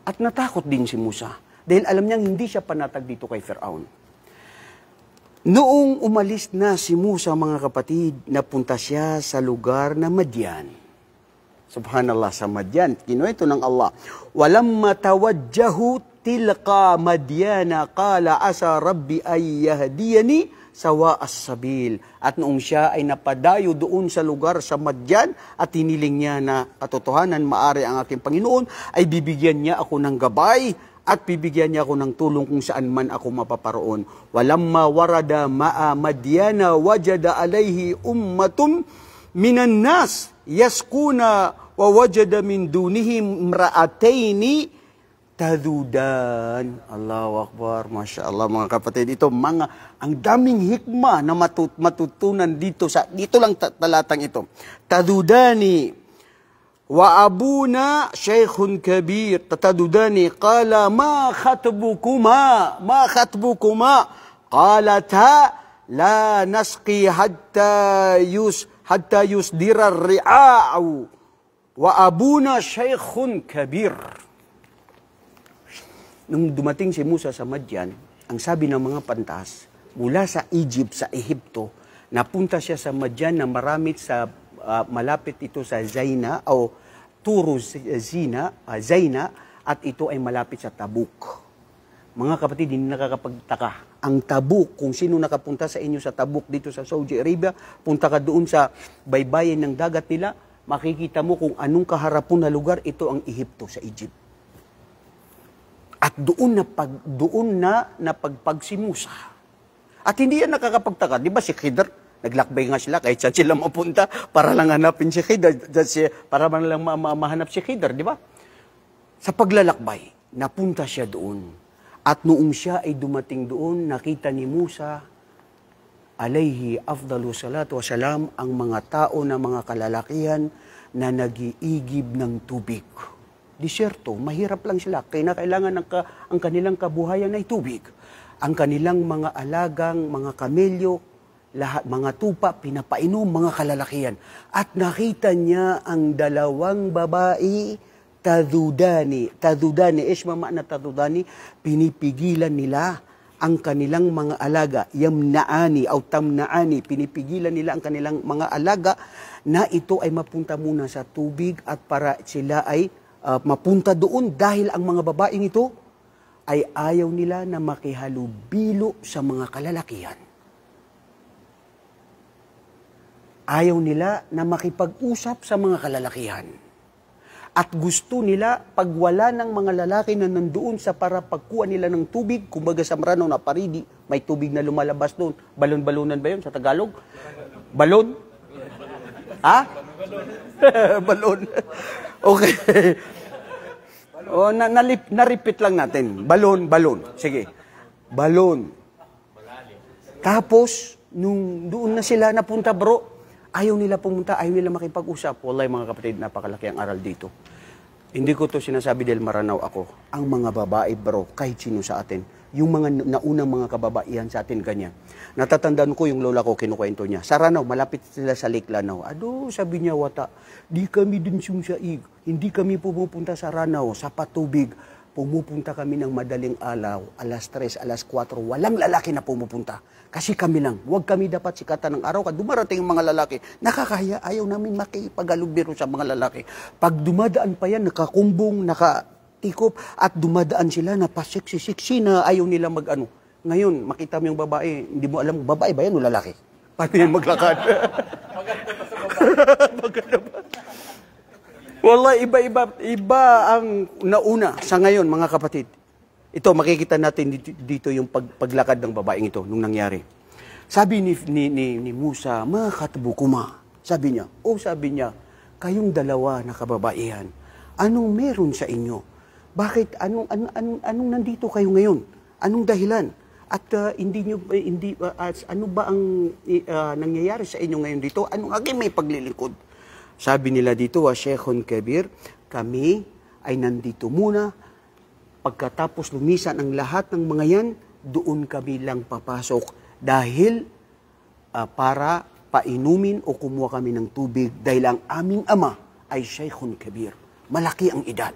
At natakot din si Musa dahil alam niyang hindi siya panatag dito kay Firaun. Noong umalis na si Musa, mga kapatid, napunta siya sa lugar na Madian. Subhanallah, sa Madian. Kinuwento ng Allah. Walamma tawajjahu tilqa Madiana qala asa rabbi ay yahdiyani sawa as-sabil. At noong siya ay napadayo doon sa lugar sa Madian at hiniling niya na katotohanan, maari ang aking Panginoon, ay bibigyan niya ako ng gabay at bibigyan niya ako ng tulong kung saan man ako mapaparoon. Walamma warada ma'a Madiana wajada alayhi ummatum minan nas yaskuna wa wajada min dunihim imra'ataini tadudan. Allahu Akbar, Masya Allah, mga kapatid. Ito, ang daming hikma na matutunan dito lang talatang ito. Tadudani, wa abuna shaykhun kabir. Tadudani, qala ma khatbukuma, qalata la nasqi hatta yusdira ri'a'u, wa abuna shaykhun kabir. Nung dumating si Musa sa Madian, ang sabi ng mga pantas, mula sa Egypt, sa Ehipto, napunta siya sa Madian na maramit sa malapit ito sa Zaina o Turo Zaina, at ito ay malapit sa Tabuk. Mga kapatid, hindi nakakapagtaka. Ang Tabuk, kung sino nakapunta sa inyo sa Tabuk dito sa Saudi Arabia, punta ka doon sa baybayin ng dagat nila, makikita mo kung anong kaharapon na lugar, ito ang Ehipto sa Egypt. At doon na napagpag si Musa. At hindi yan nakakapagtaka. Di ba si Khidr, naglakbay nga sila kahit saan sila mapunta para lang hanapin si Khidr. Para man lang mahanap si Khidr, di ba? Sa paglalakbay, napunta siya doon. At noong siya ay dumating doon, nakita ni Musa, alayhi afdalu salatu wasalam, ang mga tao na mga kalalakihan na nag-iigib ng tubig. Disyerto, mahirap lang sila. Kailangan ang kanilang kabuhayan ay tubig. Ang kanilang mga alagang, mga kamelyo, lahat, mga tupa, pinapainom, mga kalalakihan. At nakita niya ang dalawang babae, tadudani, isma ma'na tadudani, pinipigilan nila ang kanilang mga alaga, yamnaani o tamnaani, pinipigilan nila ang kanilang mga alaga na ito ay mapunta muna sa tubig at para sila ay mapunta doon dahil ang mga babaeng ito ay ayaw nila na makihalubilo sa mga kalalakihan. Ayaw nila na makipag-usap sa mga kalalakihan. At gusto nila, pag wala ng mga lalaki na nandoon sa para pagkuha nila ng tubig, kumbaga sa Maranaw na paridi, may tubig na lumalabas doon. Balon-balonan ba yun sa Tagalog? Balon? Ha? Balon. Okay. O, na-repeat lang natin. Balon. Sige. Balon. Tapos, nung doon na sila napunta, bro, ayaw nila pumunta, ayaw nila makipag-usap. Wallahi, mga kapatid, napakalaki ang aral dito. Hindi ko to sinasabi dahil Maranaw ako. Ang mga babae, bro, kahit sino sa atin, yung mga naunang mga kababaihan sa atin, ganyan. Natatandaan ko yung lola ko, kinukwento niya. Sa Ranao, malapit sila sa Lake Lanao. Sabi niya, wata, di kami din sumsaig. Hindi kami pumupunta sa Ranao, sa patubig. Pumupunta kami ng madaling alaw, alas 3, alas 4. Walang lalaki na pumupunta. Kasi kami lang. Huwag kami dapat sikatan ng araw. Kad dumarating ang mga lalaki, nakakaya, ayaw namin makipagalubiro sa mga lalaki. Pag dumadaan pa yan, nakakumbong, nakatikop, at dumadaan sila na pasiksi-siksi na ayaw nila mag-ano. Ngayon, makita mo yung babae, hindi mo alam, babae ba yan o lalaki? Paano yan maglakad? Maganda pa sa babae. Maganda pa. Wallahi, iba ang nauna sa ngayon, mga kapatid. Ito, makikita natin dito yung paglakad ng babaeng ito nung nangyari. Sabi ni Musa, ma khatbukuma. Sabi niya, kayong dalawa na kababaihan, anong meron sa inyo? Bakit, anong nandito kayo ngayon? Anong dahilan? At ano ba ang nangyayari sa inyo ngayon dito? Anong aking may paglilingkod? Sabi nila dito, Sheikhun Kabir, kami ay nandito muna. Pagkatapos lumisan ang lahat ng mga yan, doon kami lang papasok. Dahil para painumin o kumuha kami ng tubig dahil ang aming ama ay Shaykhun Kabir. Malaki ang edad.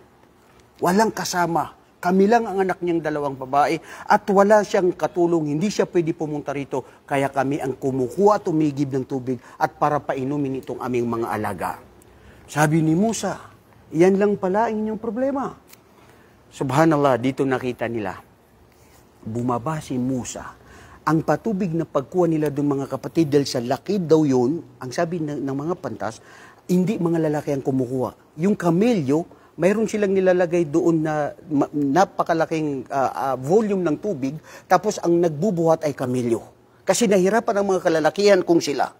Walang kasama. Kami lang ang anak niyang dalawang babae at wala siyang katulong. Hindi siya pwede pumunta rito. Kaya kami ang kumukuha at umigib ng tubig at para painumin itong aming mga alaga. Sabi ni Musa, yan lang pala ang inyong problema. Subhanallah, dito nakita nila. Bumaba si Musa. Ang patubig na pagkuha nila doon mga kapatid, dahil sa lakid daw yun, ang sabi ng mga pantas, hindi mga lalaki ang kumukuha. Yung kamelyo, mayroon silang nilalagay doon na napakalaking volume ng tubig, tapos ang nagbubuhat ay kamelyo. Kasi nahirapan ang mga kalalakihan kung sila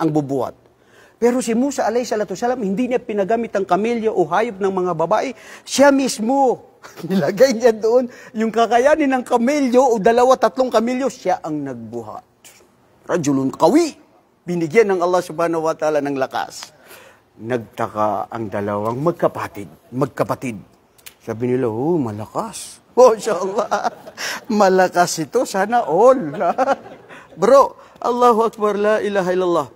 ang bubuhat. Pero si Musa alayhi salatu salam, hindi niya pinagamit ang kamelyo o hayop ng mga babae, siya mismo. Nilagay niya doon yung kakayanin ng kamelyo o 2-3 kamelyo, siya ang nagbuhat. Rajulun qawi. Binigyan ng Allah subhanahu wa ta'ala ng lakas. Nagtaka ang dalawang magkapatid. Sabi nila, oh, malakas. Oh, inshallah. Malakas ito, sana all. Bro, Allahu Akbar, la ilaha illallah.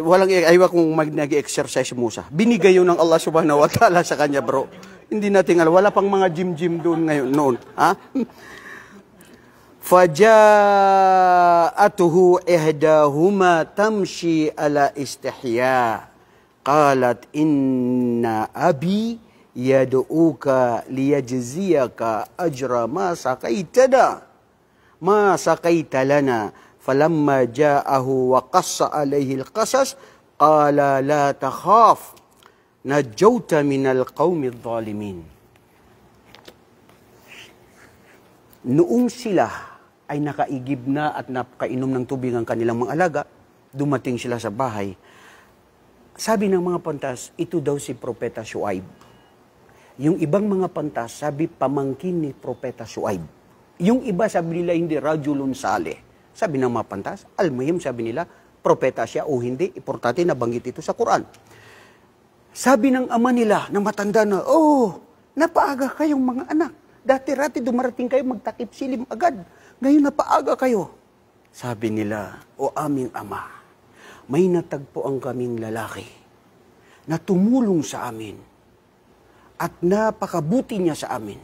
Walang aywa kung nag-exercise Musa. Binigay yun ng Allah subhanahu wa ta'ala sa kanya, bro. Hindi natin alam. Wala pang mga gym doon ngayon, noon. Ha? Faja'atuhu ihdahuma tamshi ala istihya. Qalat inna abi yad'uka liyajziyaka ajra ma saqaitana. Ma saqaita lana. Falamma ja'ahu wa qassa alayhi al-qasas qala la takhaf najawta minal qawmi adh-dhalimin. Noong sila ay nakaigib na at napakainom ng tubig ang kanilang mga alaga, dumating sila sa bahay. Sabi ng mga pantas, ito daw si Propeta Shuaib. Yung ibang mga pantas, sabi pamangkin ni Propeta Shuaib. Yung iba sabi nila hindi, Rajulun Saleh. Sabi ng mga pantas, al-muhim sabi nila, propeta siya o hindi, importante nabanggit ito sa Quran. Sabi ng ama nila na matanda na, oh, napaaga kayong mga anak. Dati-rati dumarating kayo, magtakip silim agad. Ngayon napaaga kayo. Sabi nila, o aming ama, may natagpo ang kaming lalaki na tumulong sa amin at napakabuti niya sa amin.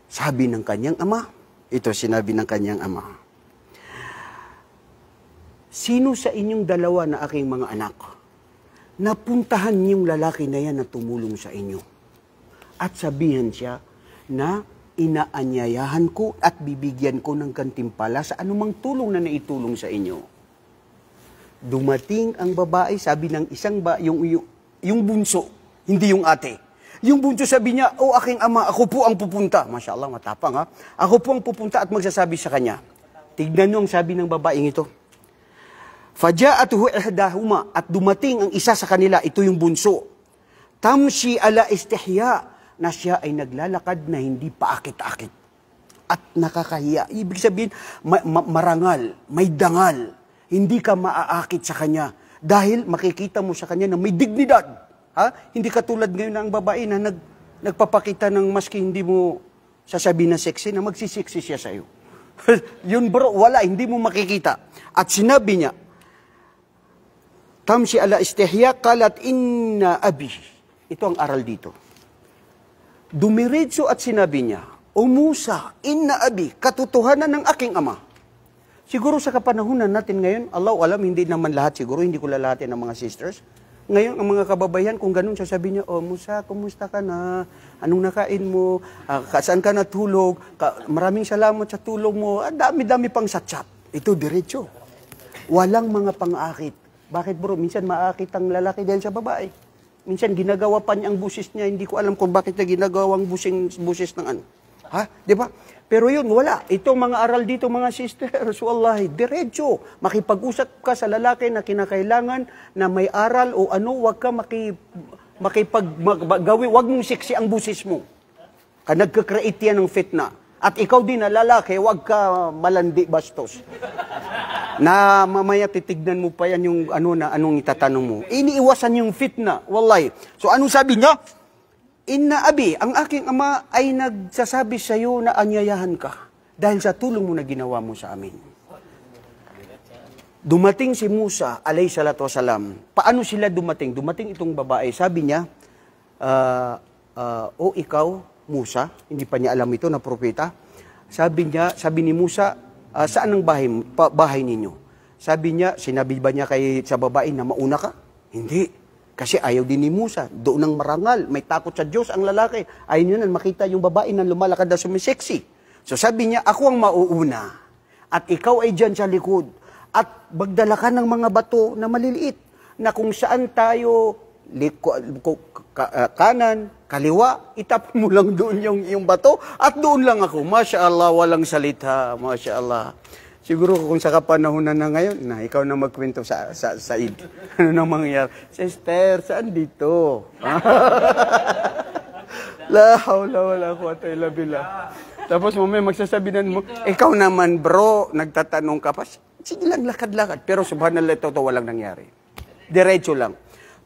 Sabi ng kanyang ama, ito sinabi ng kanyang ama, sino sa inyong dalawa na aking mga anak, napuntahan niyong lalaki na yan na tumulong sa inyo. At sabihan siya na inaanyayahan ko at bibigyan ko ng gantimpala sa anumang tulong na naitulong sa inyo. Dumating ang babae, sabi ng isang yung bunso, hindi yung ate. Yung bunso sabi niya, oh aking ama, ako po ang pupunta. Masya Allah, matapang ha. Ako po ang pupunta at magsasabi sa kanya. Tignan nyo ang sabi ng babaeng ito. Faja'atuhu ihdahuma, at dumating ang isa sa kanila, ito yung bunso. Tamshi ala istihya, na siya ay naglalakad na hindi paakit-akit at nakakahiya. Ibig sabihin, marangal, may dangal. Hindi ka maaakit sa kanya dahil makikita mo sa kanya na may dignidad. Ha? Hindi katulad ngayon na ang babae na nagpapakita ng maski hindi mo sasabihin na sexy, na magsisexy siya sa'yo. Yun bro, wala, hindi mo makikita. At sinabi niya, Tamshi ala istihya, qalat inna abi. Ito ang aral dito. Dumiretso at sinabi niya, O Musa, inna abi, katotohanan ng aking ama. Siguro sa kapanahunan natin ngayon, Allah alam, hindi naman lahat siguro, hindi ko lalahatin ng mga sisters. Ngayon, ang mga kababayan, kung ganun, sasabihin niya, O Musa, kumusta ka na? Anong nakain mo? Saan ka natulog? Maraming salamat sa tulong mo. Dami-dami pang satsat. Ito, diretso. Walang mga pang-akit. Bakit bro? Minsan maakit ang lalaki dahil sa babae. Minsan ginagawa pa niya ang busis niya. Hindi ko alam kung bakit na ginagawa ang busis ng ano. Ha? Di ba? Pero yun, wala. Itong mga aral dito, mga sisters, wallahi, diretso. Makipag-usap ka sa lalaki na kinakailangan na may aral o ano, wag ka wag mong sexy ang busis mo. Nagka-create yan ng fitna. At ikaw din na lalaki, wag ka malandi bastos. Na mamaya titignan mo pa yan yung anong itatanong mo. Iniiwasan yung fitna, wallahi. So anong sabi niya? Inna abi, ang aking ama ay nagsasabi sa iyo na anyayahan ka dahil sa tulong mo na ginawa mo sa amin. Dumating si Musa, alayhi salatu wasalam. Paano sila dumating? Dumating itong babae. Sabi niya, o ikaw, Musa, hindi pa niya alam ito na propeta. Sabi ni Musa, saan ang bahay ninyo? Sabi niya, sinabi ba niya sa babae na mauna ka? Hindi. Kasi ayaw din ni Musa. Doon ang marangal. May takot sa Diyos ang lalaki. Ayaw niya na makita yung babae na lumalakad na sumiseksi. So sabi niya, ako ang mauuna. At ikaw ay dyan sa likod. At magdala ka ng mga bato na maliliit. Na kung saan tayo kanan, kaliwa, itapon mo lang doon yung bato. At doon lang ako. Masya Allah, walang salita. Masya Allah. Siguro kung sa kapanahonan na ngayon, na ikaw na magkwento sa Said. Ano nang mangyayari? Sister, saan dito? La hawla wala quwwata illa billah. Tapos mamaya magsasabihan mo, ikaw naman bro, nagtatanong ka pa. Sige lang, lakad-lakad. Pero subhanallah, ito walang nangyari. Diretso lang.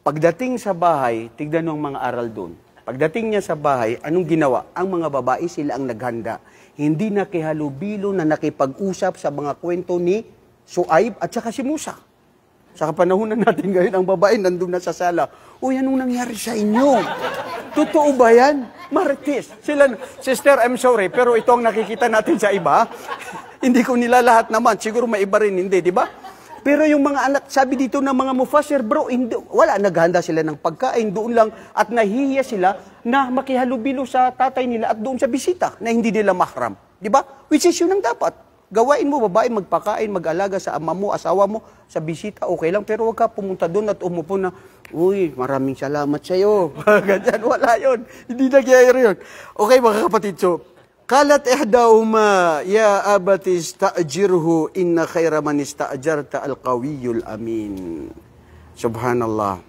Pagdating sa bahay, tignan ng mga aral doon. Pagdating niya sa bahay, anong ginawa? Ang mga babae, sila ang naghanda. Hindi nakihalubilo na nakipag-usap sa mga kwento ni Shuaib at saka si Musa. Sa kapanahunan natin ngayon, ang babae nandun na sa sala. Uy, anong nangyari sa inyo? Totoo ba yan? Marites. Sister, I'm sorry, pero ito ang nakikita natin sa iba. Hindi ko nila lahat naman. Siguro may iba rin, hindi, di ba? Pero yung mga anak, sabi dito ng mga mufasir, bro, hindi, wala, naghanda sila ng pagkain, doon lang, at nahihiya sila na makihalubilo sa tatay nila at doon sa bisita, na hindi nila mahram. Di ba? Which is yun ang dapat. Gawain mo, babae, magpakain, mag-alaga sa ama mo, asawa mo, sa bisita, okay lang, pero huwag ka pumunta doon at umupo na, uy, maraming salamat sa'yo. Ganyan, wala yun. Hindi nagyayari yun. Okay, mga kapatid, so, qalat ihdahuma ya abati ista'jirhu inna khaira man ista'jarta al-qawiyul amin. Subhanallah.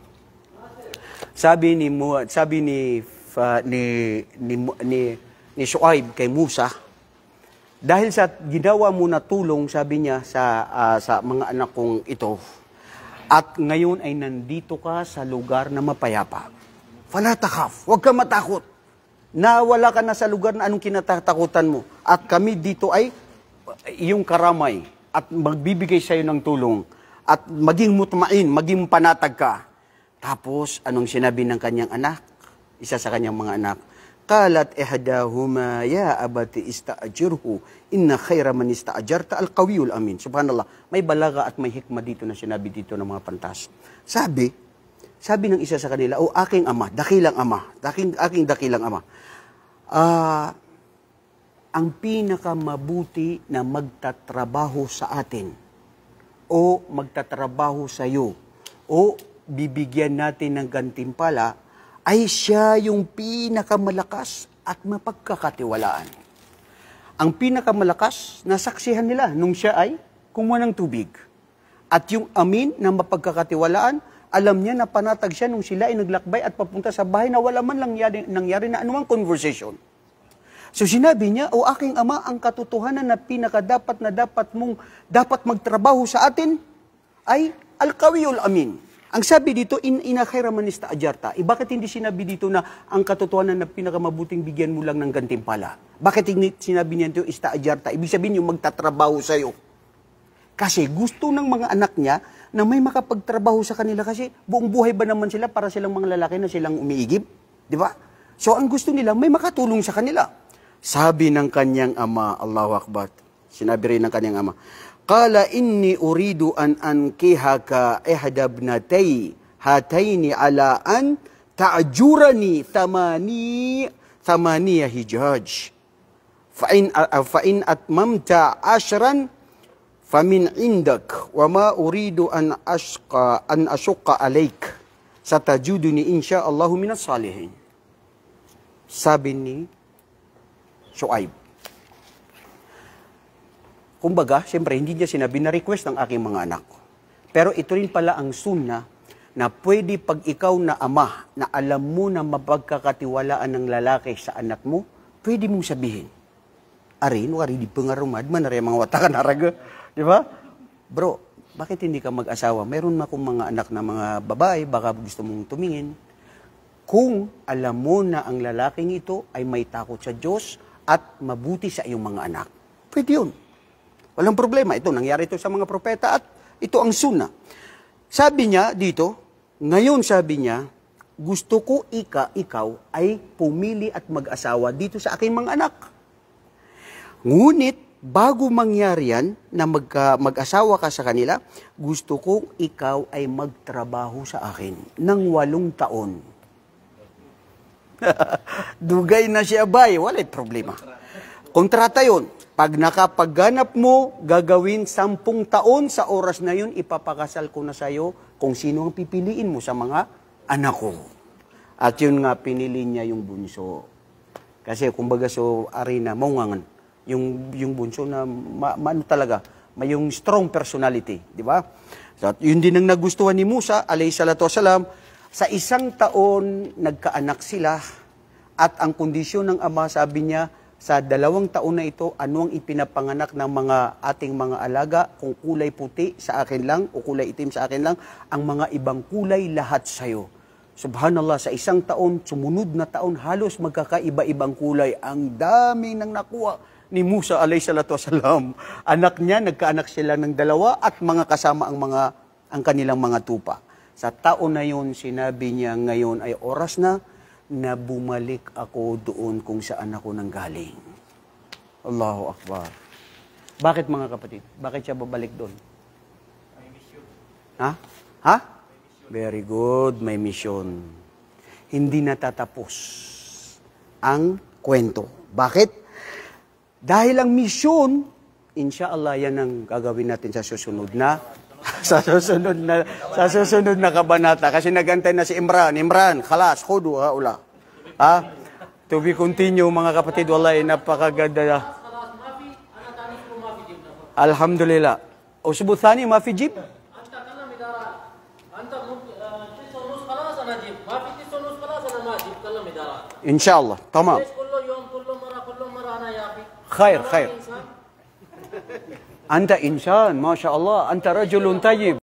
Sabi ni Shuaib kay Musa, dahil sa ginawa mo na tulong, sabi niya sa mga anak kong ito, at ngayon ay nandito ka sa lugar na mapayapa. Fala takhaf, huwag ka matakot. Na wala ka na sa lugar na anong kinatatakutan mo. At kami dito ay iyong karamay at magbibigay sa iyo ng tulong. At maging mutmain, maging panatag ka. Tapos, anong sinabi ng kanyang anak? Isa sa kanyang mga anak. Qalat ihdahuma ya abati ista'jirhu inna khaira man ista'jarta al-qawiyul amin. Subhanallah. May balaga at may hikma dito na sinabi dito ng mga pantas. Sabi ng isa sa kanila, o aking ama, dakilang ama, aking dakilang ama, ang pinakamabuti na magtatrabaho sa atin o magtatrabaho sa iyo o bibigyan natin ng gantimpala ay siya yung pinakamalakas at mapagkakatiwalaan. Ang pinakamalakas, nasaksihan nila nung siya ay kumuha ng tubig. At yung amin na mapagkakatiwalaan, alam niya na panatag siya nung sila ay naglakbay at papunta sa bahay na wala man lang nangyari na anumang conversation. So sinabi niya, o aking ama, ang katotohanan na pinakadapat dapat magtrabaho sa atin ay al-qawiyul amin. Ang sabi dito, inna khaira man ista'jarta. Bakit hindi sinabi dito na ang katotohanan na pinakamabuting bigyan mo lang ng gantimpala? Bakit hindi sinabi niya dito ista'jarta? Ibig sabihin yung magtatrabaho sa'yo. Kasi gusto ng mga anak niya na may makapagtrabaho sa kanila kasi buong buhay ba naman sila para silang mga lalaki na silang umiigib? Di ba? So ang gusto nila, may makatulong sa kanila. Sabi ng kanyang ama, Allahu Akbar, sinabi rin ng kanyang ama, Qala inni uridu an ankihaka ihdabnatay hataini ala an ta'jurani thamaniya hijaj. Fa'in atmamta ashran famin indak wa ma uridu an ashuqa alayk satajuduni insyaallahu minas salihin. Sabi ni Shuaib. Kumbaga, siyempre, hindi niya sinabi na request ng aking mga anak. Pero ito rin pala ang sunnah na pwede pag ikaw na ama, na alam mo na mapagkakatiwalaan ng lalaki sa anak mo, pwede mong sabihin, arin, wari di pangarumad, manari mga watakan haraga. Di ba? Bro, bakit hindi ka mag-asawa? Meron akong mga anak na mga babae, baka gusto mong tumingin. Kung alam mo na ang lalaking ito ay may takot sa Diyos at mabuti sa iyong mga anak, pwede yun. Walang problema. Ito, nangyari ito sa mga propeta at Ito ang sunnah. Sabi niya dito, ngayon sabi niya, gusto ko ikaw ay pumili at mag-asawa dito sa aking mga anak. Ngunit, bago mangyari yan, na mag-asawa ka sa kanila, gusto kong ikaw ay magtrabaho sa akin ng 8 taon. Dugay na siya bay, walay problema. Kontrata yun. Pag nakapagganap mo, gagawin 10 taon, sa oras na yun, ipapakasal ko na sa'yo kung sino ang pipiliin mo sa mga anak ko. At yun nga, pinili niya yung bunso. Kasi kumbaga so, arena, maungangan. Yung bunso na, ano talaga, may yung strong personality, di ba? So, yun din ang nagustuhan ni Musa, alayhi salatu wasalam, sa 1 taon, nagkaanak sila, at ang kondisyon ng ama, sabi niya, sa 2 taon na ito, ano ang ipinapanganak ng mga ating mga alaga, kung kulay puti sa akin lang, o kulay itim sa akin lang, ang mga ibang kulay lahat sa'yo. Subhanallah, sa 1 taon, sumunod na taon, halos magkakaiba-ibang kulay. Ang dami nang nakuha ni Musa, alayhi salatu wasalam. Anak niya, nagkaanak sila ng 2 at mga kasama ang kanilang mga tupa. Sa taon na yun, sinabi niya, ngayon ay oras na bumalik ako doon kung saan ako nanggaling. Allahu Akbar. Bakit mga kapatid? Bakit siya babalik doon? May mission. Ha? Ha? Very good, may mission. Hindi natatapos ang kwento. Bakit? Dahil ang mission, inshallah yan ang gagawin natin sa susunod na sa susunod na kabanata. Kasi nagantay na si Imran. Imran, khalas, khudu ula. Ha? To be continue mga kapatid, wallahi napakaganda. Alhamdulillah. Usbu thani ma fi jib? Inshallah. Tamam. خير خير أنت إنسان ما شاء الله أنت رجل طيب